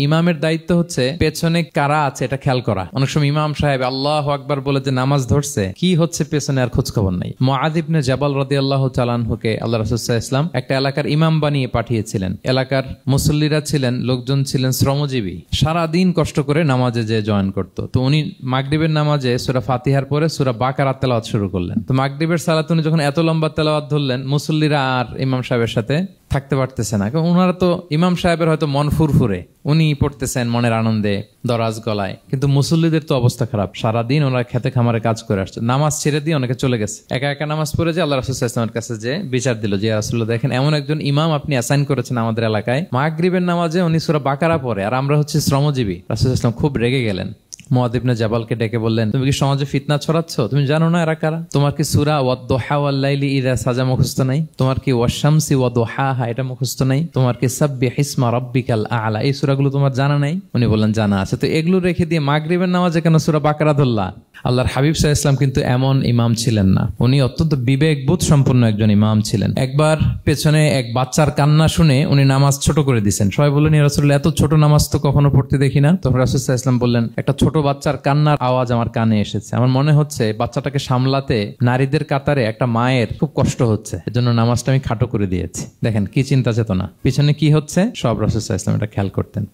ইমামের দায়িত্ব হচ্ছে পেছনে কারা আছে এটা খেয়াল করা। অনেক সময় ইমাম সাহেব আল্লাহু আকবার বলে যে নামাজ ধরছে, কি হচ্ছে পেছনে আর খোঁজ খবর নাই। মুআয ইবনে জাবাল রাদিয়াল্লাহু তাআলা আনহুকে আল্লাহ রাসূল সাল্লাল্লাহু আলাইহি ওয়াসাল্লাম একটা এলাকার ইমাম বানিয়ে পাঠিয়েছিলেন। এলাকার মুসল্লিরা ছিলেন, লোকজন ছিলেন শ্রমজীবী, সারা দিন কষ্ট করে নামাজে যে জয়েন করতো। তো উনি মাগরিবের নামাজে সূরা ফাতিহার পরে সূরা বাকারা তেলাওয়াত শুরু করলেন। তো মাগরিবের সালাতে উনি যখন এত লম্বা তেলাওয়াত ধরলেন, মুসল্লিরা আর ইমাম সাহেবের সাথে থাকতে পারতেছে না। ওনারা তো ইমাম সাহেবের হয়তো মন ফুরফুরে, উনি পড়তেছেন মনের আনন্দে দরাজ গলায়, কিন্তু মুসল্লিদের তো অবস্থা খারাপ। সারাদিন ওনারা খেতে খামারে কাজ করে আসছে, নামাজ ছেড়ে দিয়ে অনেকে চলে গেছে। একা একা নামাজ পড়ে যে আল্লাহ রাসূল সাল্লাল্লাহু আলাইহি ওয়াসাল্লামের কাছে যে বিচার দিল যে রাসূলুল্লাহ দেখেন এমন একজন ইমাম আপনি অ্যাসাইন করেছেন আমাদের এলাকায়, মাগরিবের নামাজে উনি সূরা বাকারা পড়ে আর আমরা হচ্ছে শ্রমজীবী। রাসূল সাল্লাল্লাহু আলাইহি ওয়াসাল্লাম খুব রেগে গেলেন। মুআয ইবনে জাবালকে ডেকে বললেন, তুমি কি সমাজে ফিতনা ছড়াচ্ছ? তুমি জানো না এরা কারা? তোমার কি সূরা ওয়াদ-দুহা ওয়াল-লাইলি ইযা সাজা মুখস্থ নাই? তোমার কি ওয়াশ-শামসি ওয়া-দুহাহা এটা মুখস্থ নাই? তোমার কি সাব্বিহিসমা রাব্বিকাল আ'লা এই সূরাগুলো তোমার জানা নাই? উনি বললেন জানা আছে। তো এগুলো রেখে দিয়ে মাগরিবের নামাজে কেন সূরা বাকারা ধরলা? আল্লাহর হাবিব সাল্লাল্লাহু আলাইহি ওয়াসাল্লাম কিন্তু এমন ইমাম ছিলেন না, উনি অত্যন্ত বিবেকবোধ সম্পন্ন একজন ইমাম ছিলেন। একবার পেছনে এক বাচ্চার কান্না শুনে উনি নামাজ ছোট করে দিয়েছেন। সবাই বললেন, ইয়া রাসূলুল্লাহ এত ছোট নামাজ তো কখনো পড়তে দেখি না। তখন রাসূল সাল্লাল্লাহু আলাইহি ওয়াসাল্লাম বললেন, একটা ছোট বাচ্চার কান্নার আওয়াজ আমার কানে এসেছে, আমার মনে হচ্ছে বাচ্চাটাকে সামলাতে নারীদের কাতারে একটা মায়ের খুব কষ্ট হচ্ছে, এজন্য নামাজটা আমি খাটো করে দিয়েছি। দেখেন কি চিন্তা চেতনা, পিছনে কি হচ্ছে সব রাসূল সাল্লাল্লাহু আলাইহি ওয়াসাল্লাম এটা খেয়াল করতেন।